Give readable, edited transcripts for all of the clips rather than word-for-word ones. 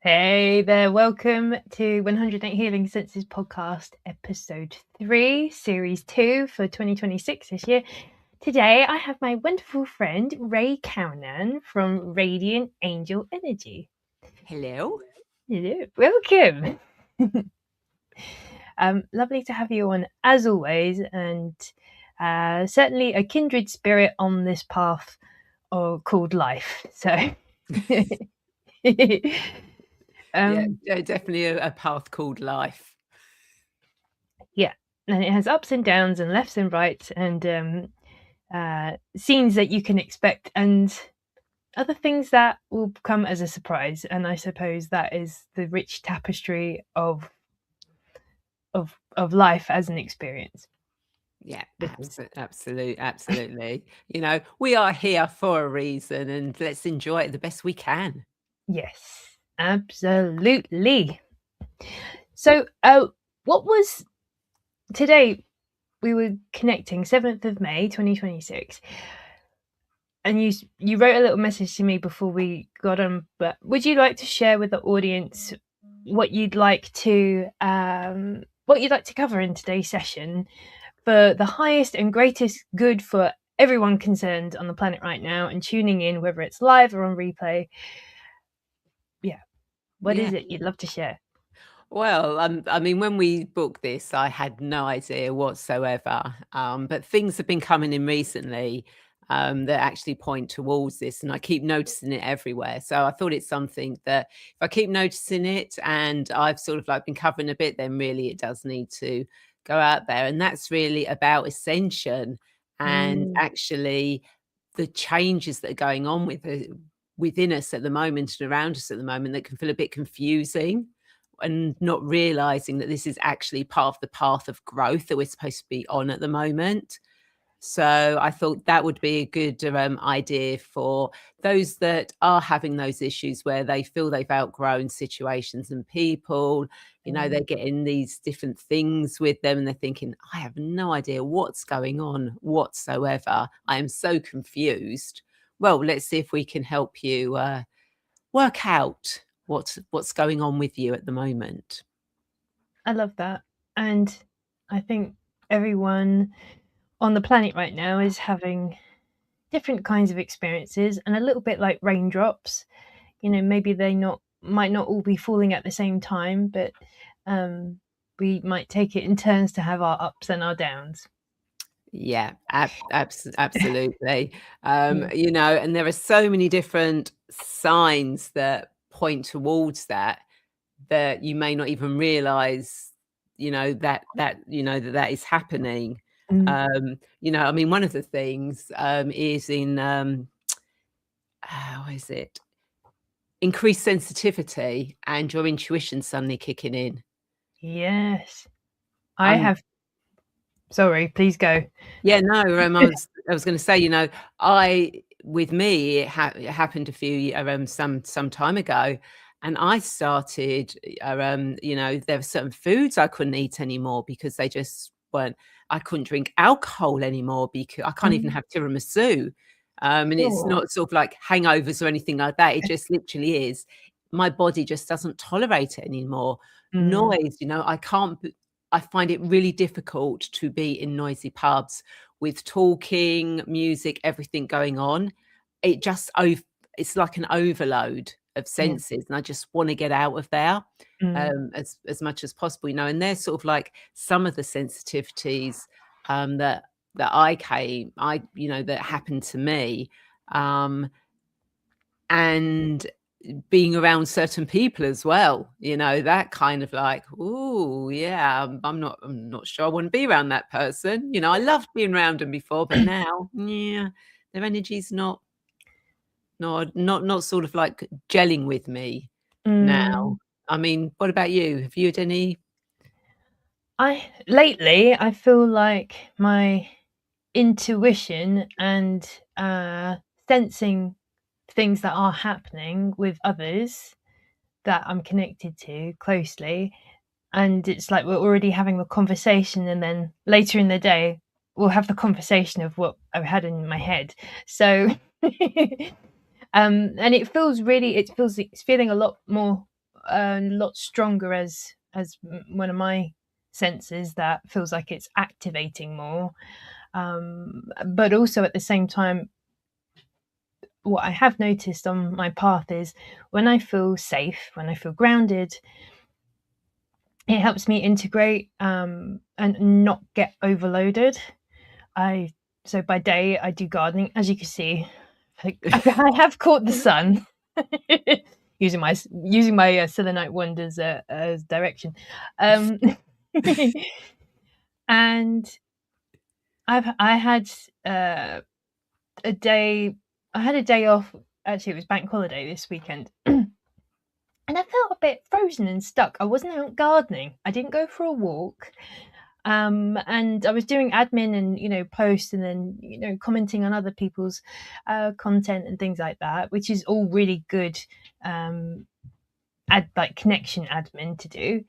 Hey there, welcome to 108 Healing Senses podcast, episode 3, series 2 for 2026 this year. Today I have my wonderful friend Rae Calnan from Radiant Angel Energy. Hello. Hello, welcome. Lovely to have you on as always, and certainly a kindred spirit on this path called life. So Yeah, definitely a path called life. Yeah, and it has ups and downs and lefts and rights and scenes that you can expect and other things that will come as a surprise. And I suppose that is the rich tapestry of life as an experience. Yeah, absolutely. You know, we are here for a reason, and let's enjoy it the best we can. Yes, absolutely. So, what was today? We were connecting 7th of May 2026, and you wrote a little message to me before we got on, but would you like to share with the audience what you'd like to cover in today's session for the highest and greatest good for everyone concerned on the planet right now and tuning in, whether it's live or on replay? What is it you'd love to share? Well, I mean, when we booked this, I had no idea whatsoever. But things have been coming in recently that actually point towards this, and I keep noticing it everywhere. So I thought it's something that if I keep noticing it and I've sort of like been covering a bit, then really it does need to go out there. And that's really about ascension and actually the changes that are going on within us at the moment and around us at the moment that can feel a bit confusing, and not realizing that this is actually part of the path of growth that we're supposed to be on at the moment. So I thought that would be a good idea for those that are having those issues where they feel they've outgrown situations and people. You know, they're getting these different things with them and they're thinking, I have no idea what's going on whatsoever. I am so confused. Well, let's see if we can help you work out what's going on with you at the moment. I love that. And I think everyone on the planet right now is having different kinds of experiences, and a little bit like raindrops, maybe might not all be falling at the same time, but we might take it in turns to have our ups and our downs. Yeah, absolutely. Yeah. You know, and there are so many different signs that point towards that you may not even realize, that is happening. You know, I mean, one of the things is in how is it? Increased sensitivity and your intuition suddenly kicking in. Yes. Um, Sorry, please go. Yeah, no, I was gonna say, you know, with me, it happened a few some time ago, and I started, you know, there were certain foods I couldn't eat anymore because they just weren't. I couldn't drink alcohol anymore because I can't even have tiramisu, and it's Oh. not sort of like hangovers or anything like that. It just literally is. My body just doesn't tolerate it anymore. Noise, you know, I find it really difficult to be in noisy pubs with talking, music, everything going on. It just it's like an overload of Yeah. senses, and I just want to get out of there Mm. as much as possible, you know. And they're sort of like some of the sensitivities that that happened to me, and being around certain people as well, you know, that kind of like, "Ooh, yeah, I'm not sure I wanna be around that person." You know, I loved being around them before, but now, yeah, their energy's not sort of like gelling with me now. Mm. I mean, what about you? Have you had any? Lately, I feel like my intuition and sensing things that are happening with others that I'm connected to closely, and it's like we're already having the conversation, and then later in the day we'll have the conversation of what I've had in my head. So and it's feeling a lot more a lot stronger as one of my senses that feels like it's activating more. But also at the same time, what I have noticed on my path is when I feel safe, when I feel grounded, it helps me integrate and not get overloaded. So by day I do gardening, as you can see. I have caught the sun using my selenite wonders as direction, and I had a day. I had a day off. Actually, it was bank holiday this weekend. And I felt a bit frozen and stuck. I wasn't out gardening. I didn't go for a walk. And I was doing admin and posts and then commenting on other people's content and things like that, which is all really good like connection admin to do,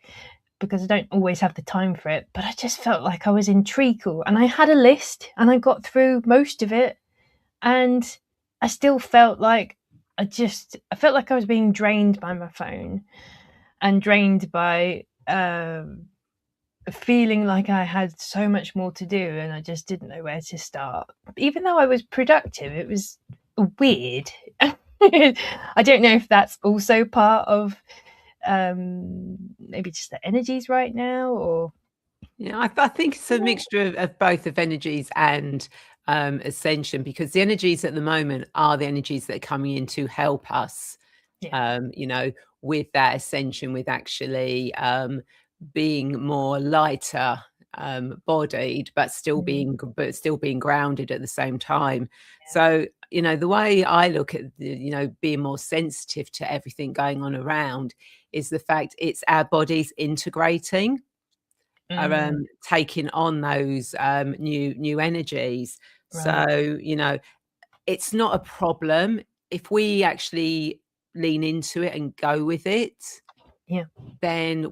because I don't always have the time for it. But I just felt like I was in treacle, and I had a list and I got through most of it, and I still felt like I felt like I was being drained by my phone and drained by feeling like I had so much more to do, and I just didn't know where to start. Even though I was productive, it was weird. I don't know if that's also part of maybe just the energies right now, or I think it's a mixture of both, of energies and ascension, because the energies at the moment are the energies that are coming in to help us, with that ascension, with actually being more lighter bodied, but still being grounded at the same time. So the way I look at being more sensitive to everything going on around is the fact it's our bodies integrating, are taking on those new energies. Right. So it's not a problem if we actually lean into it and go with it. Yeah. Then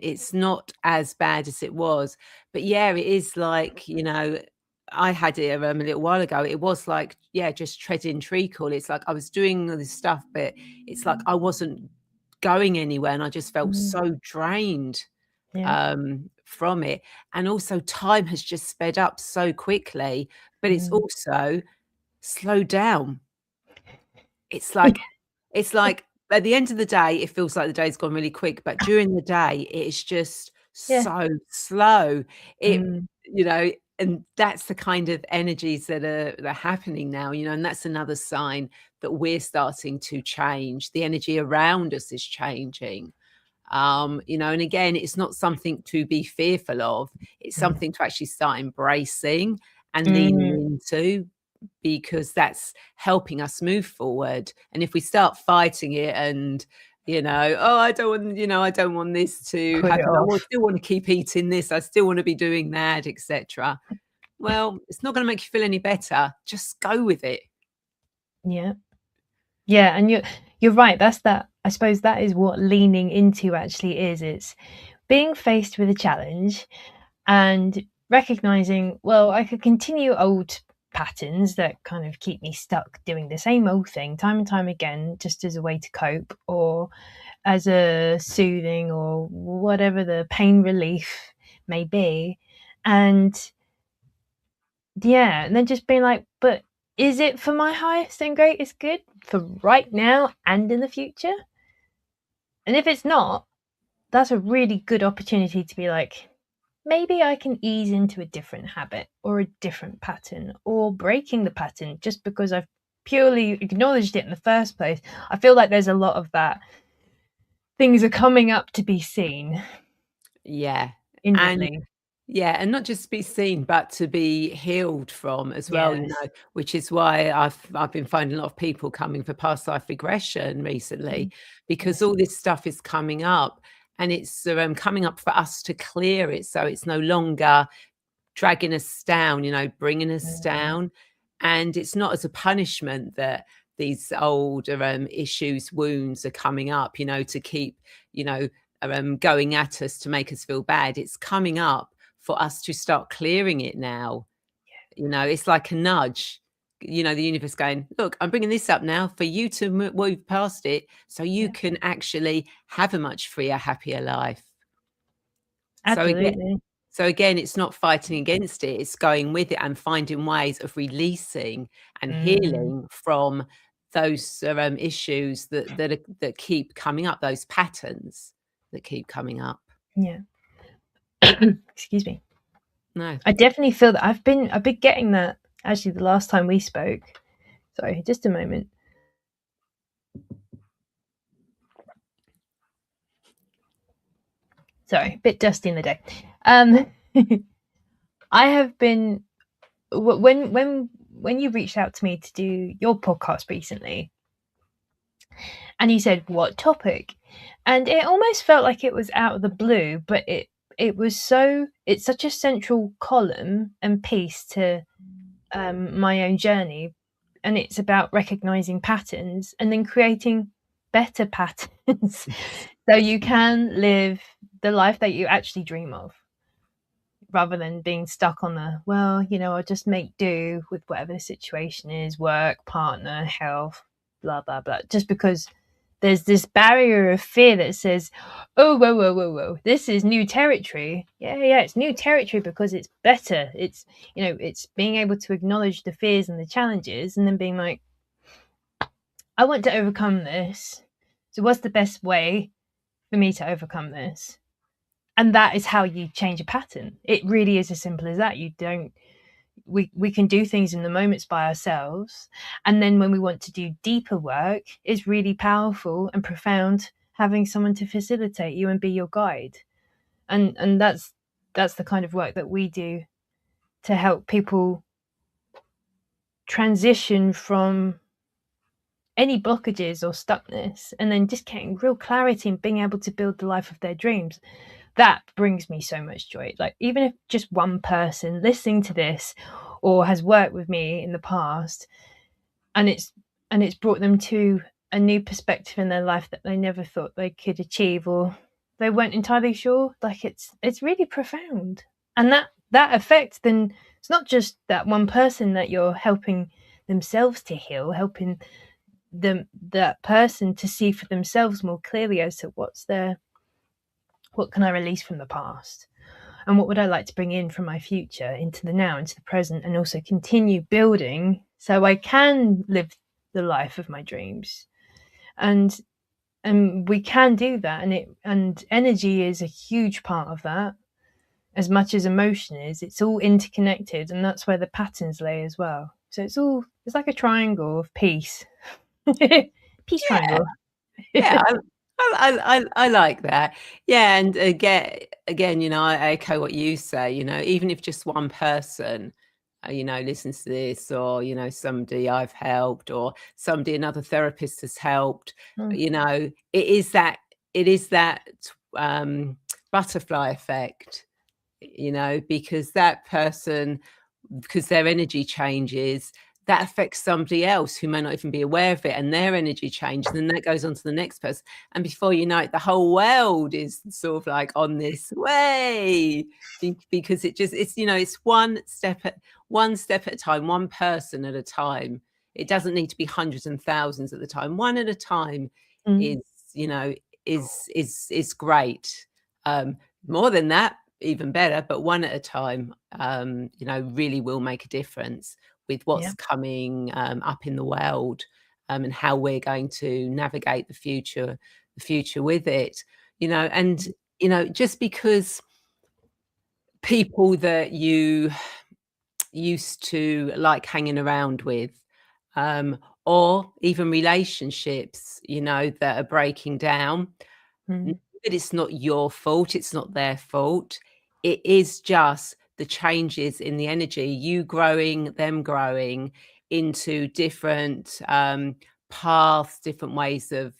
it's not as bad as it was. But yeah, it is like, I had it a little while ago. It was like, just treading treacle. It's like I was doing all this stuff, but it's like I wasn't going anywhere, and I just felt so drained from it. And also time has just sped up so quickly, but it's also slowed down. It's like at the end of the day, it feels like the day's gone really quick, but during the day, it's just so slow. And that's the kind of energies that are happening now, and that's another sign that we're starting to change. The energy around us is changing. And again, it's not something to be fearful of. It's something to actually start embracing and leaning into, because that's helping us move forward. And if we start fighting it and I don't want this to happen, I still want to keep eating this, I still want to be doing that, etc., well, it's not going to make you feel any better. Just go with it. And you're right. I suppose that is what leaning into actually is. It's being faced with a challenge and recognizing, well, I could continue old patterns that kind of keep me stuck doing the same old thing time and time again, just as a way to cope, or as a soothing, or whatever the pain relief may be. And then just being like, but is it for my highest and greatest good for right now and in the future? And if it's not, that's a really good opportunity to be like, maybe I can ease into a different habit or a different pattern, or breaking the pattern just because I've purely acknowledged it in the first place. I feel like there's a lot of that. Things are coming up to be seen. Inwardly. And not just to be seen, but to be healed from as well, which is why I've been finding a lot of people coming for past life regression recently, because all this stuff is coming up, and it's coming up for us to clear it, so it's no longer dragging us down, bringing us down. And it's not as a punishment that these older issues, wounds are coming up, to keep, going at us to make us feel bad. It's coming up for us to start clearing it now. It's like a nudge. you know, the universe going, look, I'm bringing this up now for you to move past it so you Yeah. can actually have a much freer, happier life. Absolutely. So again, it's not fighting against it, it's going with it and finding ways of releasing and Mm, healing from those issues that keep coming up, those patterns that keep coming up. yeah. Excuse me. No. I definitely feel that I've been getting that actually the last time we spoke. Sorry, just a moment. Sorry, a bit dusty in the day. I have been when you reached out to me to do your podcast recently, and you said what topic, and it almost felt like it was out of the blue, but it's such a central column and piece to my own journey, and it's about recognizing patterns and then creating better patterns so you can live the life that you actually dream of, rather than being stuck on the, well, I'll just make do with whatever the situation is, work, partner, health, blah blah blah, just because there's this barrier of fear that says, oh, whoa, whoa, whoa, whoa, this is new territory. Yeah, it's new territory because it's better. It's being able to acknowledge the fears and the challenges and then being like, I want to overcome this, so what's the best way for me to overcome this? And that is how you change a pattern. It really is as simple as that. We can do things in the moments by ourselves, and then when we want to do deeper work, it's really powerful and profound having someone to facilitate you and be your guide. And that's the kind of work that we do to help people transition from any blockages or stuckness, and then just getting real clarity and being able to build the life of their dreams. That brings me so much joy. Like, even if just one person listening to this or has worked with me in the past, and it's brought them to a new perspective in their life that they never thought they could achieve, or they weren't entirely sure, like, it's really profound. And that effect, then it's not just that one person that you're helping themselves to heal, helping that person to see for themselves more clearly as to what can I release from the past, and what would I like to bring in from my future into the now, into the present, and also continue building so I can live the life of my dreams. And we can do that, and energy is a huge part of that, as much as emotion is. It's all interconnected, and that's where the patterns lay as well. So it's like a triangle of peace. Peace Yeah. triangle. Yeah, I like that. Yeah, and again, you know, I echo what you say. You know, even if just one person, you know, listens to this, or you know, somebody I've helped, or somebody another therapist has helped. Mm, You know, it is that butterfly effect. You know, because that person, because their energy changes, that affects somebody else who may not even be aware of it, and their energy changes, and that goes on to the next person. And before you know it, the whole world is sort of like on this way, because it's, you know, it's one step at a time, one person at a time. It doesn't need to be hundreds and thousands at the time. One at a time mm, is, you know, is great. More than that, even better, but one at a time, you know, really will make a difference with yeah. what's coming up in the world, and how we're going to navigate the future with it. You know, and you know, just because people that you used to like hanging around with, um, or even relationships, you know, that are breaking down, know Mm, that it's not your fault, it's not their fault. It is just the changes in the energy, you growing, them growing into different paths, different ways of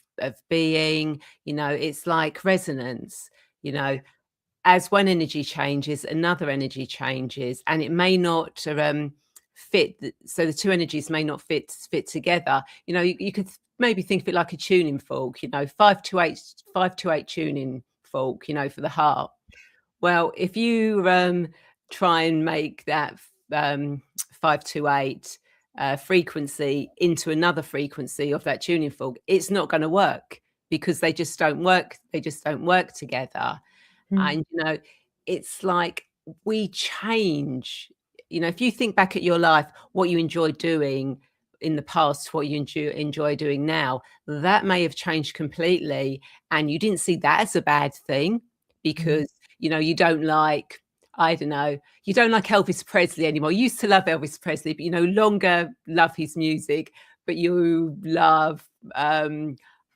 being. You know, it's like resonance. You know, as one energy changes, another energy changes, and it may not fit. So the two energies may not fit together. You know, you could maybe think of it like a tuning fork. You know, 5 to 8 tuning fork. You know, for the heart. Well, if you try and make that 5 to 8 frequency into another frequency of that tuning fork, it's not going to work, because they just don't work. They just don't work together. And, it's like we change. If you think back at your life, what you enjoy doing in the past, what you enjoy doing now, that may have changed completely. And you didn't see that as a bad thing, because, you don't like, I don't know, you don't like Elvis Presley anymore. You used to love Elvis Presley, but you no longer love his music, but you love, I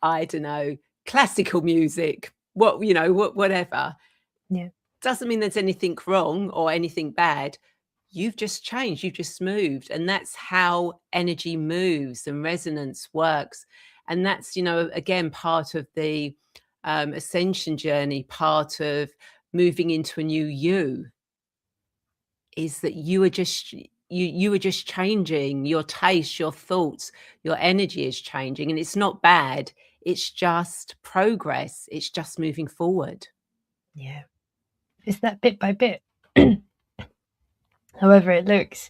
don't know, classical music, whatever. Yeah. Doesn't mean there's anything wrong or anything bad. You've just changed, you've just moved. And that's how energy moves and resonance works. And that's, again, part of the ascension journey, part of moving into a new you, is that you are just changing. Your taste, your thoughts, your energy is changing. And it's not bad. It's just progress. It's just moving forward. Yeah. It's that bit by bit. However it looks.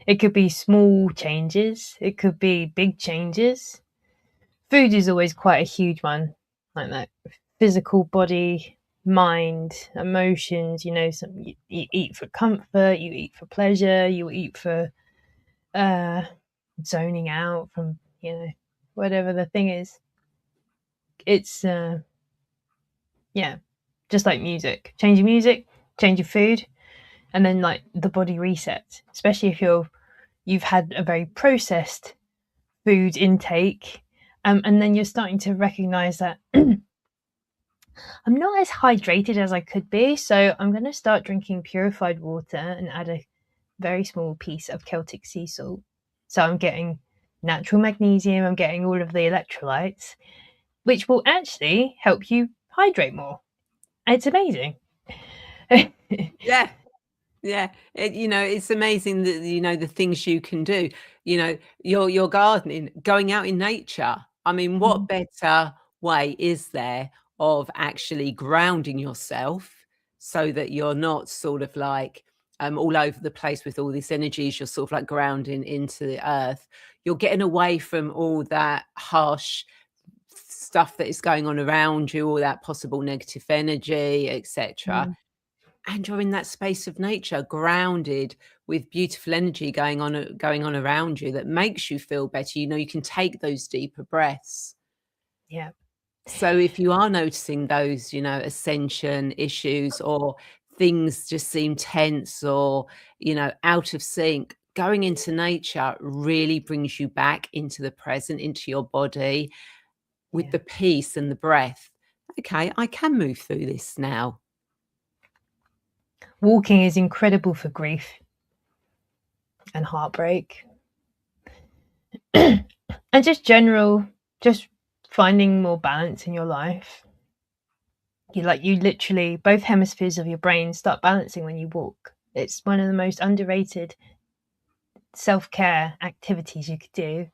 It could be small changes. It could be big changes. Food is always quite a huge one, like that. Physical body, mind, emotions, you eat for comfort, you eat for pleasure, you eat for zoning out from, whatever the thing is. It's, just like music. Change your music, change your food, and then like the body resets, especially if you've had a very processed food intake, and then you're starting to recognize that I'm not as hydrated as I could be, so I'm going to start drinking purified water and add a very small piece of Celtic sea salt. So I'm getting natural magnesium, I'm getting all of the electrolytes, which will actually help you hydrate more. It's amazing. Yeah. Yeah, it's amazing that, the things you can do. Your gardening, going out in nature. I mean, what better way is there of actually grounding yourself, so that you're not sort of like all over the place with all these energies? You're sort of like grounding into the earth. You're getting away from all that harsh stuff that is going on around you, all that possible negative energy, etc. And you're in that space of nature, grounded, with beautiful energy going on around you, that makes you feel better. You can take those deeper breaths. Yeah. So if you are noticing those, ascension issues, or things just seem tense, or, out of sync, going into nature really brings you back into the present, into your body, with the peace and the breath. Okay, I can move through this now. Walking is incredible for grief and heartbreak. And just finding more balance in your life. You literally, both hemispheres of your brain start balancing when you walk. It's one of the most underrated self-care activities you could do.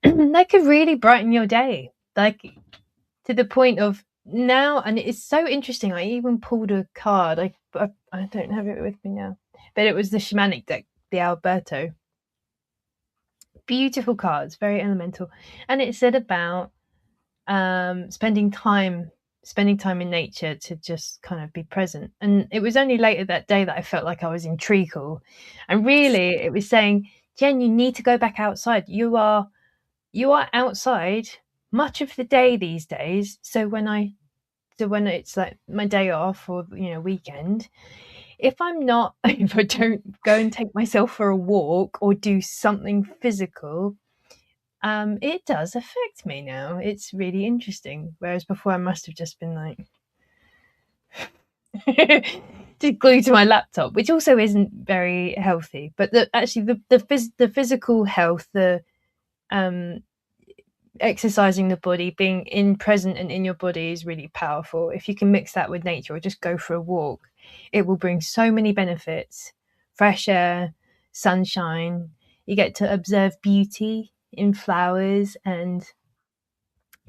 That could really brighten your day, to the point of now. And it's so interesting, I even pulled a card. I don't have it with me now, but it was the shamanic deck, the Alberto. Beautiful cards, very elemental. And it said about spending time in nature to just kind of be present. And it was only later that day that I felt like I was in treacle. And really it was saying, Jen, you need to go back outside. You are outside much of the day these days. So when it's like my day off, or weekend, if I don't go and take myself for a walk or do something physical, it does affect me now. It's really interesting. Whereas before I must have just been like just glued to my laptop, which also isn't very healthy. But the physical health, the exercising the body, being in present and in your body is really powerful. If you can mix that with nature or just go for a walk, it will bring so many benefits. Fresh air, sunshine, you get to observe beauty in flowers and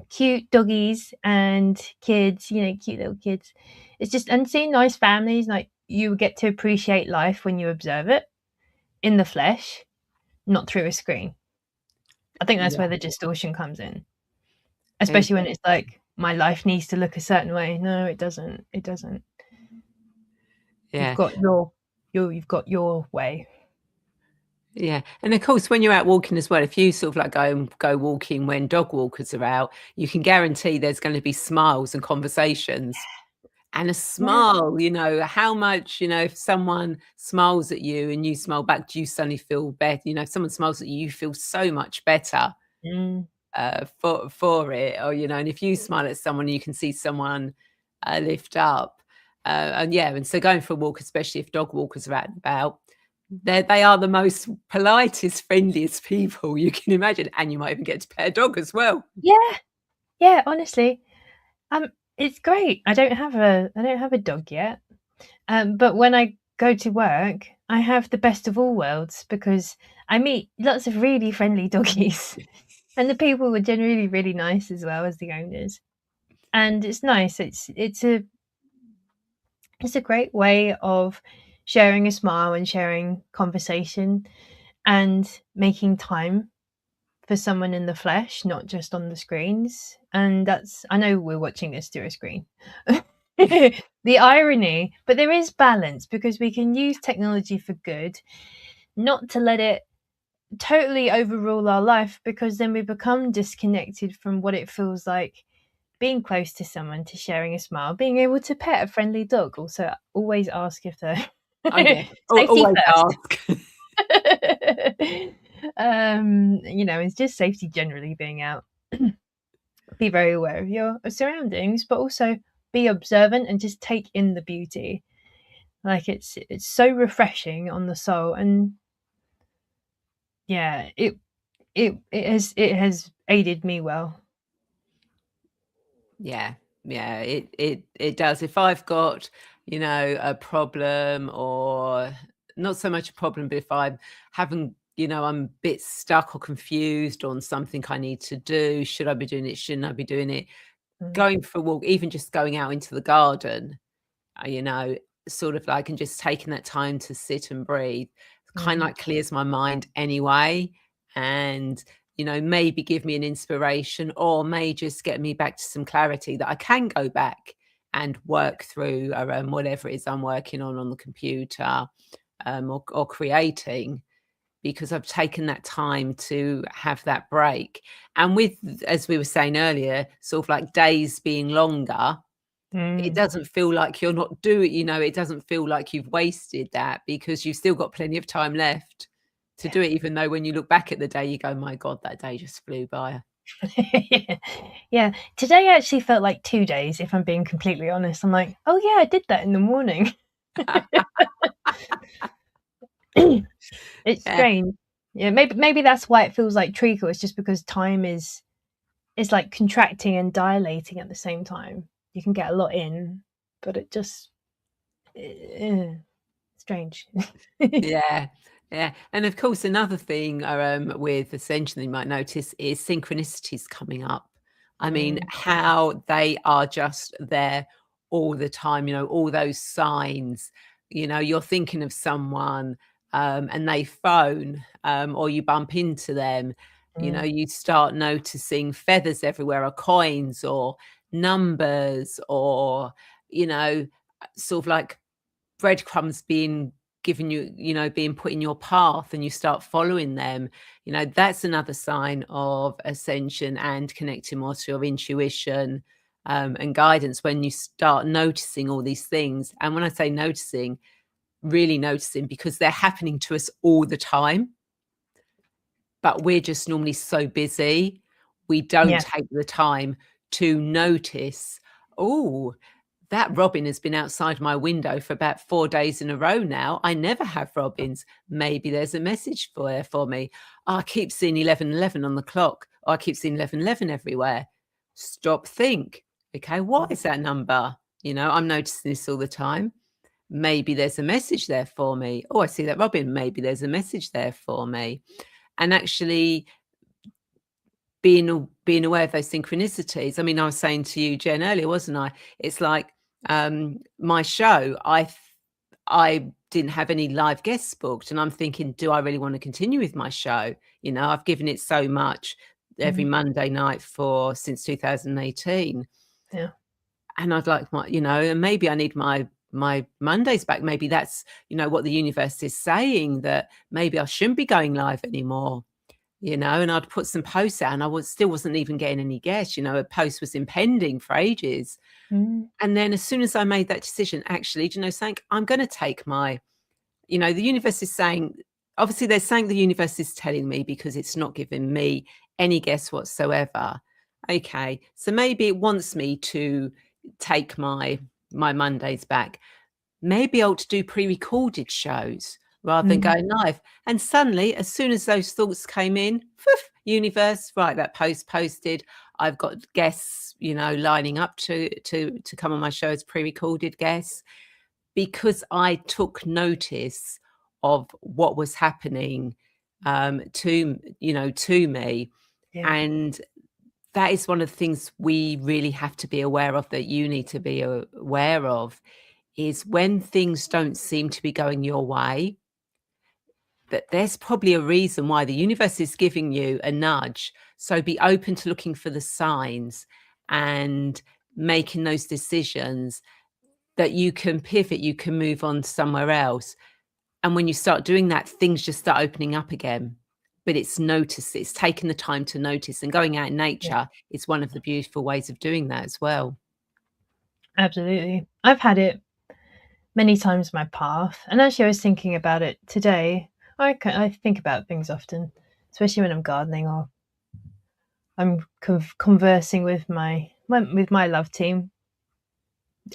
cute doggies and kids, cute little kids. It's just, and seeing nice families, like you get to appreciate life when you observe it in the flesh. not through a screen. I think that's Yeah. where the distortion comes in, especially when it's like, my life needs to look a certain way. No, it doesn't. It doesn't. You've Yeah. got you've got your way. Yeah. And of course, when you're out walking as well, if you sort of like go walking when dog walkers are out, you can guarantee there's going to be smiles and conversations. And a Yeah. smile, how much, if someone smiles at you and you smile back, do you suddenly feel better? If someone smiles at you, you feel so much better Mm. for it. Or, and if you smile at someone, you can see someone lift up. And so going for a walk, especially if dog walkers are out and about, they are the most politest, friendliest people you can imagine. And you might even get to pet a dog as well. Yeah. Yeah, honestly. It's great. I don't have a dog yet. But when I go to work, I have the best of all worlds because I meet lots of really friendly doggies. And the people were generally really nice as well as the owners. And it's nice. It's a great way of sharing a smile and sharing conversation and making time for someone in the flesh, not just on the screens. And I know we're watching this through a screen. The irony, but there is balance because we can use technology for good, not to let it totally overrule our life, because then we become disconnected from what it feels like being close to someone, to sharing a smile, being able to pet a friendly dog. Also, always ask if they're Oh, yeah. safety Always first. ask. It's just safety generally being out. Be very aware of your surroundings, but also be observant and just take in the beauty. Like it's so refreshing on the soul, and yeah, it has aided me well. Yeah, yeah, it does. If I've got, a problem, or not so much a problem, but if I haven't, I'm a bit stuck or confused on something I need to do, should I be doing it? Shouldn't I be doing it? Mm, Going for a walk, even just going out into the garden, you know, sort of like, and just taking that time to sit and breathe, kind of mm, like clears my mind anyway. And, maybe give me an inspiration, or may just get me back to some clarity that I can go back and work through whatever it is I'm working on the computer, or creating, because I've taken that time to have that break. And with, as we were saying earlier, sort of like days being longer, it mm. doesn't feel like you're not doing, it doesn't feel like you've wasted that, because you've still got plenty of time left to do it, even though when you look back at the day, you go, my God, that day just flew by. Yeah, today actually felt like 2 days, if I'm being completely honest. I'm like, oh yeah, I did that in the morning. It's Yeah. strange. Yeah, maybe that's why it feels like treacle. It's just because time is like contracting and dilating at the same time. You can get a lot in, but it just strange. Yeah. Yeah. And of course, another thing with Ascension you might notice is synchronicities coming up. I mean, Mm, how they are just there all the time, all those signs, you're thinking of someone, and they phone, or you bump into them, mm, you start noticing feathers everywhere, or coins, or numbers, or, sort of like breadcrumbs being given you, being put in your path, and you start following them. That's another sign of ascension and connecting more to your intuition, and guidance, when you start noticing all these things. And when I say noticing, really noticing, because they're happening to us all the time, but we're just normally so busy, we don't yeah. take the time to notice, oh, that robin has been outside my window for about 4 days in a row now. I never have robins. Maybe there's a message for me. Oh, I keep seeing 11:11 on the clock. Oh, I keep seeing 11:11 everywhere. Stop, think. Okay, what is that number? I'm noticing this all the time. Maybe there's a message there for me. Oh, I see that robin. Maybe there's a message there for me. And actually being aware of those synchronicities. I mean, I was saying to you, Jen, earlier, wasn't I? It's like, my show, I didn't have any live guests booked, and I'm thinking, do I really want to continue with my show? You know, I've given it so much every Monday night since 2018. Yeah. And I'd like and maybe I need my Mondays back. Maybe that's, what the universe is saying, that maybe I shouldn't be going live anymore, and I'd put some posts out and I still wasn't even getting any guests, a post was impending for ages. And then as soon as I made that decision, actually, something, I'm going to take the universe is saying, obviously they're saying the universe is telling me because it's not giving me any guests whatsoever. Okay, so maybe it wants me to take my Mondays back. Maybe I'll do pre-recorded shows rather than going live. And suddenly, as soon as those thoughts came in, universe, right, that post posted. I've got guests, lining up to come on my show as pre-recorded guests, because I took notice of what was happening to me. Yeah. And that is one of the things we really have to be aware of, that you need to be aware of, is when things don't seem to be going your way, that there's probably a reason why the universe is giving you a nudge. So be open to looking for the signs and making those decisions, that you can pivot, you can move on somewhere else. And when you start doing that, things just start opening up again. But it's taking the time to notice, and going out in nature is one of the beautiful ways of doing that as well. Absolutely. I've had it many times in my path, and actually I was thinking about it today. I think about things often, especially when I'm gardening or I'm conversing with my love team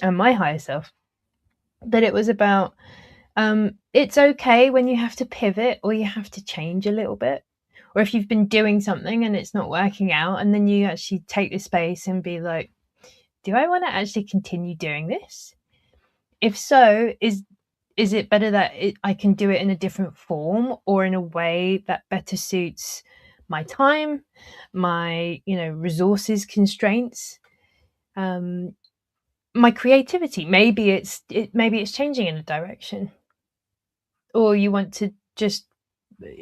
and my higher self. But it was about it's okay when you have to pivot or you have to change a little bit, or if you've been doing something and it's not working out, and then you actually take the space and be like, do I want to actually continue doing this? If so, is it better that I can do it in a different form, or in a way that better suits my time, my resources constraints, my creativity? Maybe it's changing in a direction, or you want to just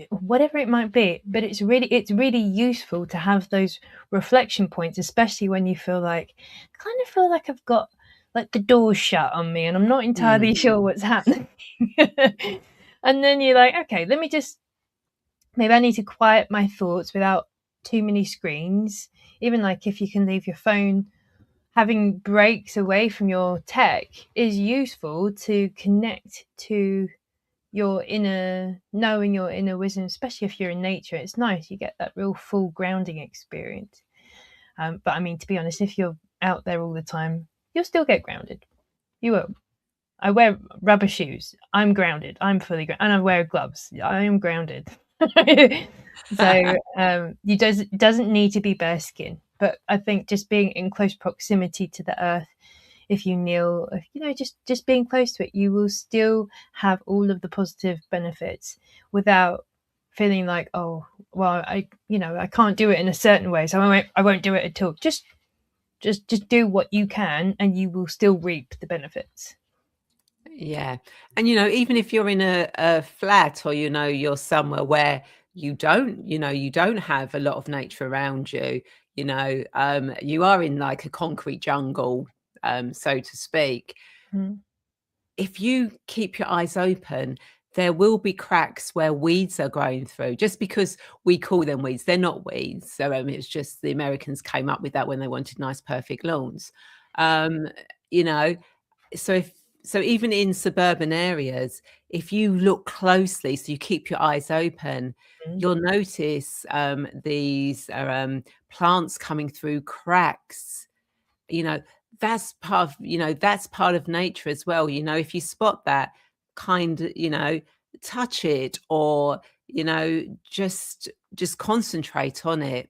whatever it might be. But it's really useful to have those reflection points, especially when you feel like I've got like the door's shut on me and I'm not entirely sure what's happening. And then you're like, okay, maybe I need to quiet my thoughts without too many screens. Even like if you can leave your phone, having breaks away from your tech is useful to connect to your inner knowing, your inner wisdom, especially if you're in nature. It's nice, you get that real full grounding experience. But I mean, to be honest, if you're out there all the time, you'll still get grounded. You will. I wear rubber shoes, I'm grounded, I'm fully grounded, and I wear gloves, I am grounded. So it doesn't need to be bare skin, but I think just being in close proximity to the earth, if you kneel, just being close to it, you will still have all of the positive benefits without feeling like, oh, well, I can't do it in a certain way, so I won't do it at all. Just do what you can, and you will still reap the benefits. Yeah. And, even if you're in a flat, or, you're somewhere where you don't have a lot of nature around you, you are in like a concrete jungle, so to speak. If you keep your eyes open, there will be cracks where weeds are growing through. Just because we call them weeds, they're not weeds. So it's just the Americans came up with that when they wanted nice, perfect lawns. So even in suburban areas, if you look closely, so you keep your eyes open, you'll notice these are plants coming through cracks. That's part of nature as well. If you spot that, touch it, or just concentrate on it,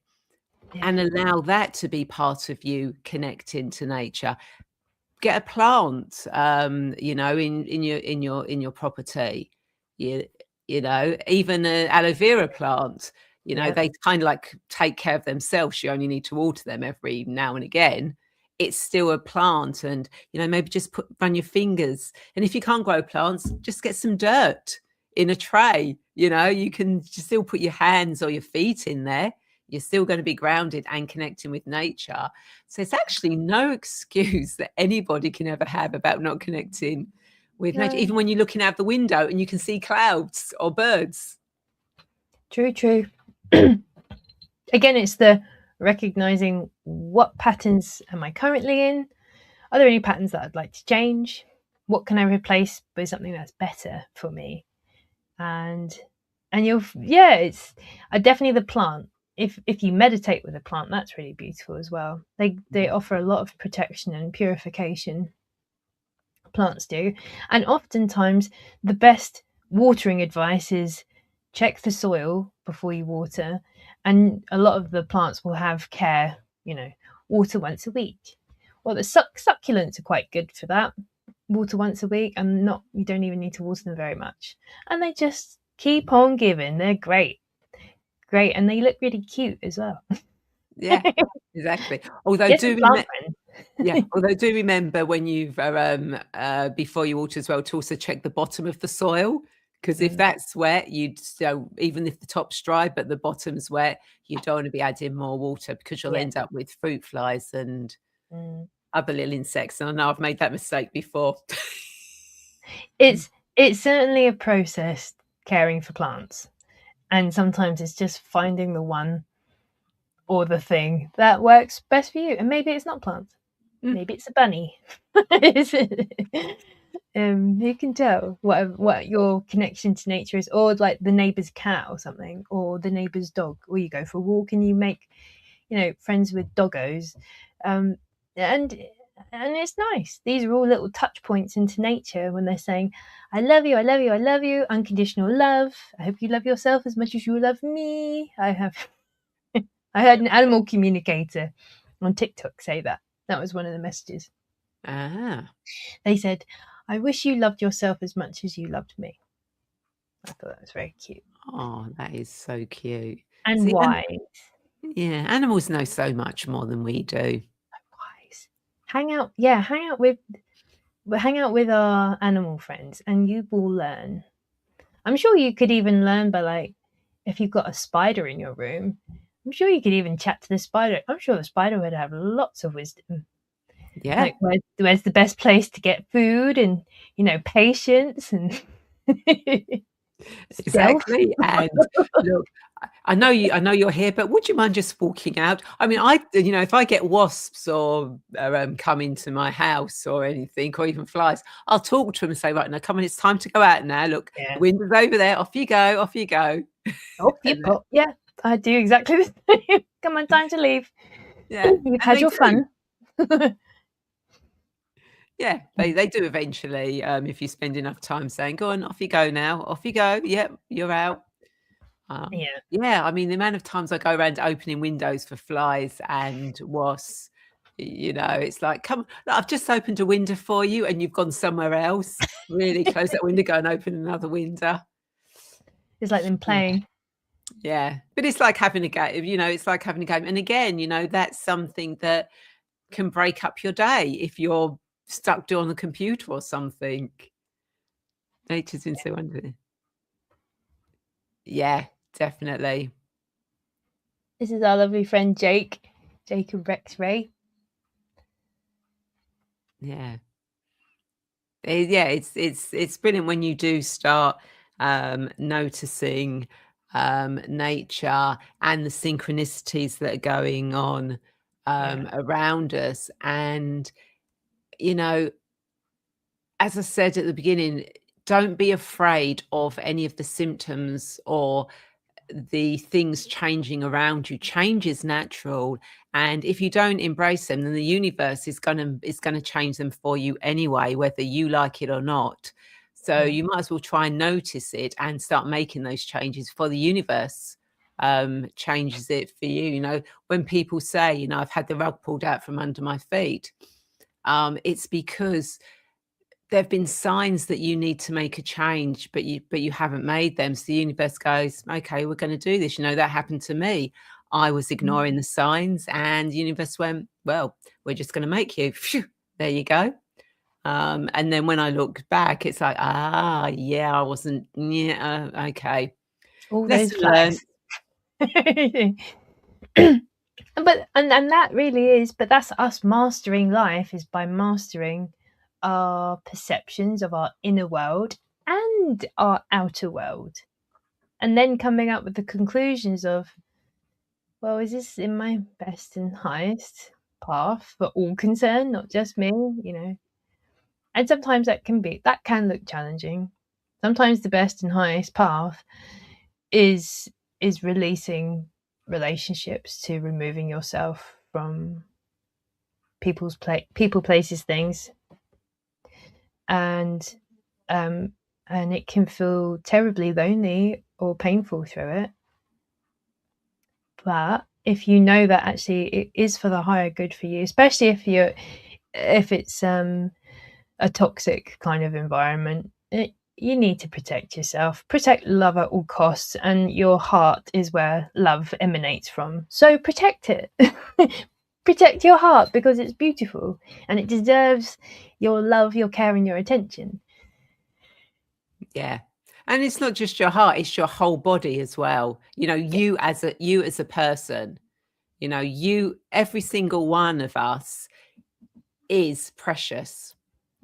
and allow that to be part of you connecting to nature. Get a plant, in your property. Even an aloe vera plant. They kind of like take care of themselves. You only need to water them every now and again. it's still a plant. And, maybe just run your fingers. And if you can't grow plants, just get some dirt in a tray. You can still put your hands or your feet in there. You're still going to be grounded and connecting with nature. So it's actually no excuse that anybody can ever have about not connecting with nature, even when you're looking out the window and you can see clouds or birds. True. Again, it's the recognizing what patterns am I currently in? Are there any patterns that I'd like to change? What can I replace with something that's better for me? And it's definitely the plant. If you meditate with a plant, that's really beautiful as well. They offer a lot of protection and purification. Plants do. And oftentimes the best watering advice is check the soil before you water. And a lot of the plants will have care, water once a week. Well, the succulents are quite good for that. Water once a week, and you don't even need to water them very much. And they just keep on giving. They're great. And they look really cute as well. Yeah, exactly. Although do remember when you've before you water as well, to also check the bottom of the soil, because if that's wet, even if the top's dry but the bottom's wet, you don't want to be adding more water, because you'll end up with fruit flies and other little insects. And I know I've made that mistake before. It's certainly a process, caring for plants, and sometimes it's just finding the one or the thing that works best for you. And maybe it's not plants, maybe it's a bunny. You can tell what your connection to nature is, or like the neighbor's cat or something, or the neighbor's dog, or you go for a walk and you make friends with doggos, and it's nice. These are all little touch points into nature when they're saying, I love you, I love you, I love you, unconditional love. I hope you love yourself as much as you love me. I heard an animal communicator on TikTok say that. That was one of the messages. They said, I wish you loved yourself as much as you loved me. I thought that was very cute. Oh, that is so cute. And wise. Yeah, animals know so much more than we do. Wise. Hang out with our animal friends and you will learn. I'm sure you could even learn by, if you've got a spider in your room, I'm sure you could even chat to the spider. I'm sure the spider would have lots of wisdom. Yeah. Where's the best place to get food, and patience and exactly. And look, I know you're here, but would you mind just walking out? I mean, if I get wasps or come into my house or anything, or even flies, I'll talk to them and say, right, now come on, it's time to go out now. Look, the window's over there. Off you go. Off you go. Off you pop. Yeah, I do exactly the same. Come on, time to leave. Yeah, you've had your fun. Yeah, they do eventually, if you spend enough time saying, go on, off you go now, off you go. Yep, you're out. Yeah, I mean, the amount of times I go around opening windows for flies and wasps, it's like, come, I've just opened a window for you and you've gone somewhere else. Really close that window, go and open another window. It's like them playing. Yeah, but it's like having a game, it's like having a game. And again, that's something that can break up your day if you're stuck doing the computer or something. Nature's been so wonderful. Yeah, definitely. This is our lovely friend Jacob Rex Ray. Yeah. Yeah, it's brilliant when you do start noticing nature and the synchronicities that are going on around us. And as I said at the beginning, don't be afraid of any of the symptoms or the things changing around you. Change is natural, and if you don't embrace them, then the universe is going to change them for you anyway, whether you like it or not. So you might as well try and notice it and start making those changes for the universe. Changes it for you. When people say, I've had the rug pulled out from under my feet, it's because there have been signs that you need to make a change, but you haven't made them. So the universe goes, okay, we're going to do this. That happened to me. I was ignoring the signs, and the universe went, well, we're just going to make you. Phew, there you go. And then when I look back, it's like, yeah, I wasn't, okay. All those Lesson learned. flags. But and that really is, but that's us mastering life, is by mastering our perceptions of our inner world and our outer world, and then coming up with the conclusions of, well, is this in my best and highest path for all concerned, not just me, you know? And sometimes that can look challenging. Sometimes the best and highest path is releasing relationships, to removing yourself from people, places, things, and it can feel terribly lonely or painful through it. But if you know that actually it is for the higher good for you, especially if it's a toxic kind of environment, you need to protect yourself, protect love at all costs, and your heart is where love emanates from. So protect it. Protect your heart, because it's beautiful and it deserves your love, your care, and your attention. Yeah. And it's not just your heart, it's your whole body as well. You know, you as a person, you know, every single one of us is precious,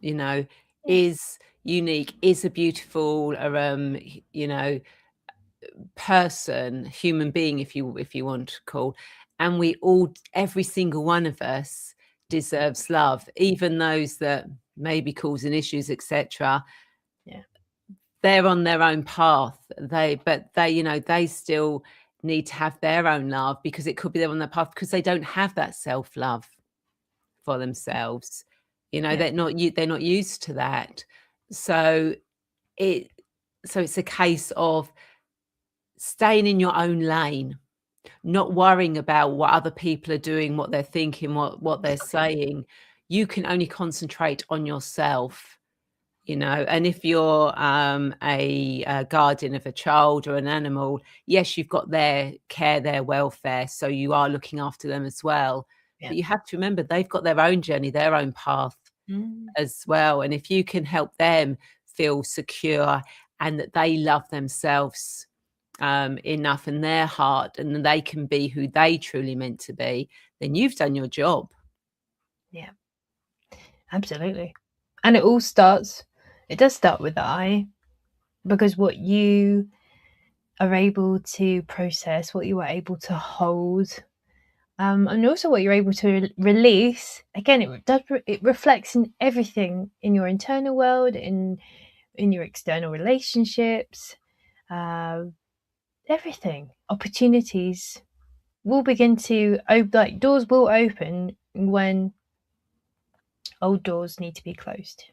you know, is unique, is a beautiful, you know, person, human being, if you want to call. And every single one of us deserves love, even those that may be causing issues, etc. Yeah. They're on their own path. But they, you know, they still need to have their own love, because it could be they're on their path because they don't have that self-love for themselves. You know, they're not used to that. So it's a case of staying in your own lane, not worrying about what other people are doing, what they're thinking, what they're saying. You can only concentrate on yourself. You know, and if you're a guardian of a child or an animal, yes, you've got their care, their welfare, so you are looking after them as well. Yeah. But you have to remember they've got their own journey, their own path as well. And if you can help them feel secure and that they love themselves enough in their heart, and they can be who they truly meant to be, then you've done your job. Yeah, absolutely. And it does start with the I, because what you are able to process, what you are able to hold, and also what you're able to release, again, it reflects in everything, in your internal world, in your external relationships, everything. Opportunities will begin to like doors will open when old doors need to be closed,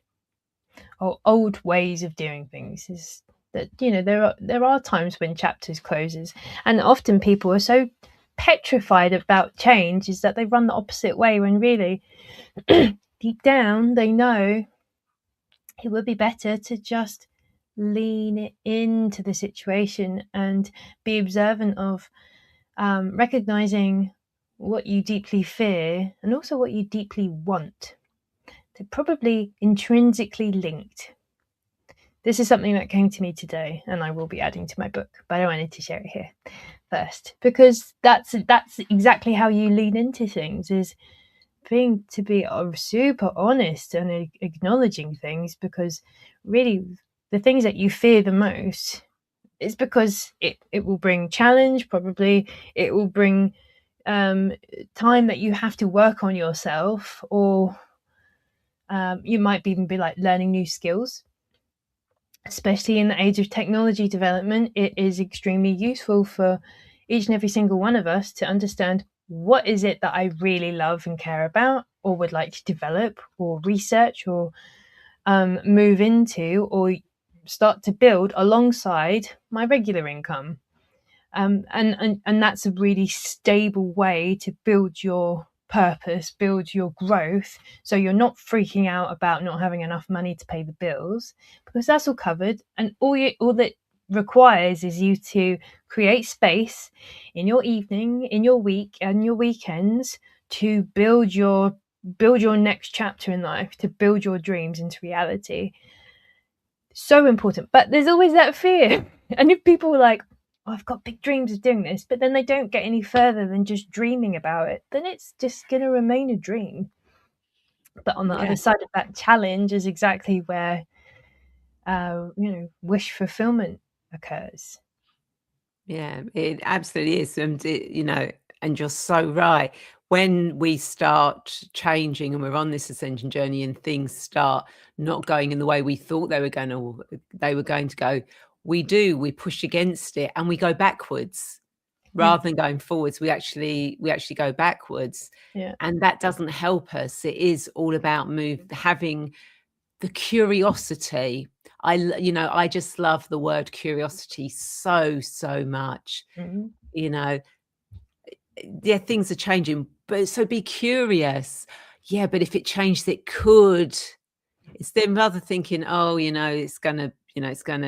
or old ways of doing things. Is that, you know, there are times when chapters closes, and often people are so petrified about change is that they run the opposite way, when really deep down they know it would be better to just lean into the situation and be observant of recognizing what you deeply fear and also what you deeply want. They're probably intrinsically linked. This is something that came to me today, and I will be adding to my book, but I wanted to share it here first, because that's exactly how you lean into things, is being super honest and acknowledging things, because really the things that you fear the most is because it will bring challenge. Probably it will bring time that you have to work on yourself, or you might even be like learning new skills. Especially in the age of technology development, it is extremely useful for each and every single one of us to understand, what is it that I really love and care about, or would like to develop or research, or move into, or start to build alongside my regular income. And that's a really stable way to build your purpose, build your growth, so you're not freaking out about not having enough money to pay the bills, because that's all covered. And all that requires is you to create space in your evening, in your week, and your weekends to build your next chapter in life, to build your dreams into reality. So important. But there's always that fear. And if people are like, oh, I've got big dreams of doing this, but then they don't get any further than just dreaming about it, then it's just going to remain a dream. But on the other side of that challenge is exactly where wish fulfillment occurs. Yeah, it absolutely is. And, and you're so right. When we start changing and we're on this ascension journey and things start not going in the way we thought they were going to go, we push against it and we go backwards rather than going forwards. We actually go backwards. Yeah. And that doesn't help us. It is all about having the curiosity. I just love the word curiosity so much. Mm-hmm. Yeah, things are changing, but so be curious. Yeah, but if it changed, it could. It's then rather thinking, oh, it's gonna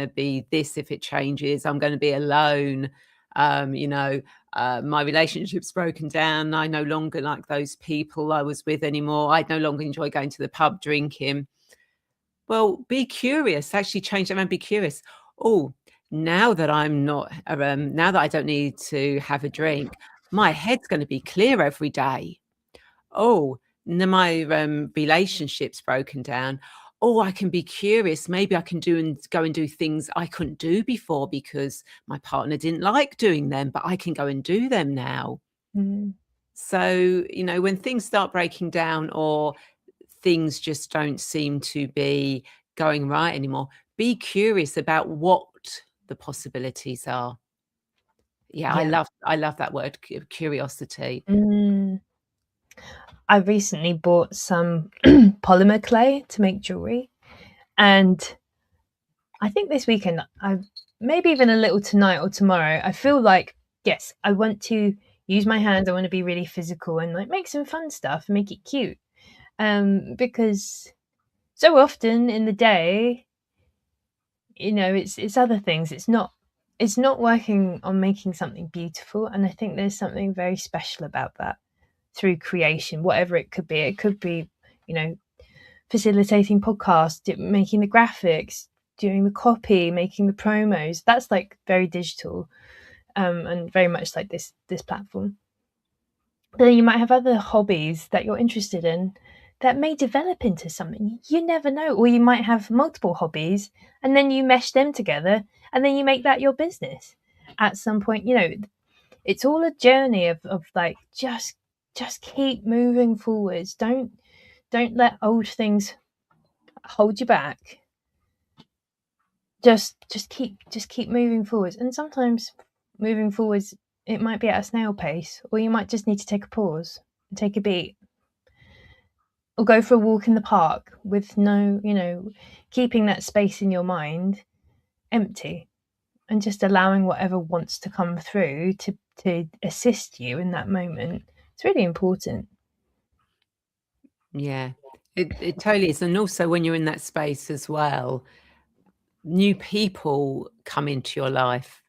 be this if it changes. I'm going to be alone. My relationship's broken down. I no longer like those people I was with anymore. I no longer enjoy going to the pub drinking. Well, be curious. Actually change that and be curious. Oh, now that I'm not, now that I don't need to have a drink, my head's going to be clear every day. Oh, my relationship's broken down. Oh, I can be curious. Maybe I can go and do things I couldn't do before because my partner didn't like doing them, but I can go and do them now. Mm-hmm. So, when things start breaking down or things just don't seem to be going right anymore, be curious about what the possibilities are. Yeah. I love that word, curiosity. I recently bought some polymer clay to make jewelry, and I think this weekend, maybe even a little tonight or tomorrow, I feel like, yes, I want to use my hands. I want to be really physical and like make some fun stuff and make it cute. Because so often in the day, it's other things. It's not working on making something beautiful. And I think there's something very special about that through creation, whatever it could be. It could be, facilitating podcasts, making the graphics, doing the copy, making the promos. That's like very digital, and very much like this platform. But then you might have other hobbies that you're interested in that may develop into something. You never know. Or you might have multiple hobbies and then you mesh them together and then you make that your business at some point. It's all a journey of like just keep moving forwards. Don't let old things hold you back. Just keep moving forwards. And sometimes moving forwards, it might be at a snail pace, or you might just need to take a pause and take a beat, or go for a walk in the park with keeping that space in your mind empty and just allowing whatever wants to come through to assist you in that moment. It's really important. Yeah, it totally is. And also when you're in that space as well, new people come into your life.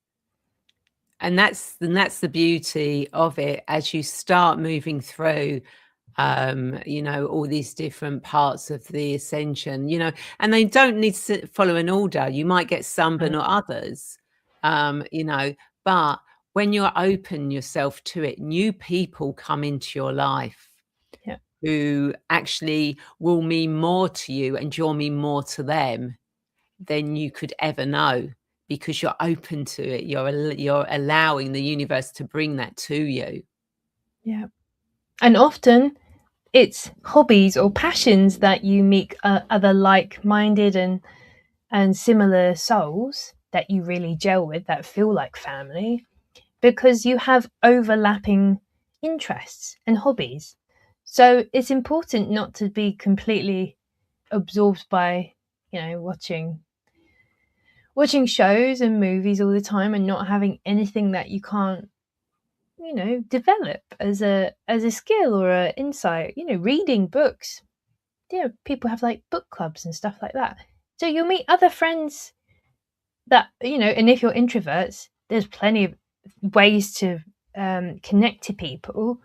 And that's the beauty of it as you start moving through, all these different parts of the ascension, and they don't need to follow an order. You might get some, but not others, but when you're open yourself to it, new people come into your life Yeah. who actually will mean more to you and you'll mean more to them than you could ever know, because you're open to it. You're allowing the universe to bring that to you. Yeah. And often it's hobbies or passions that you meet other like-minded and similar souls that you really gel with, that feel like family, because you have overlapping interests and hobbies. So it's important not to be completely absorbed by, watching shows and movies all the time and not having anything that you can't, develop as a skill or an insight. Reading books. People have like book clubs and stuff like that. So you'll meet other friends that, and if you're introverts, there's plenty of ways to connect to people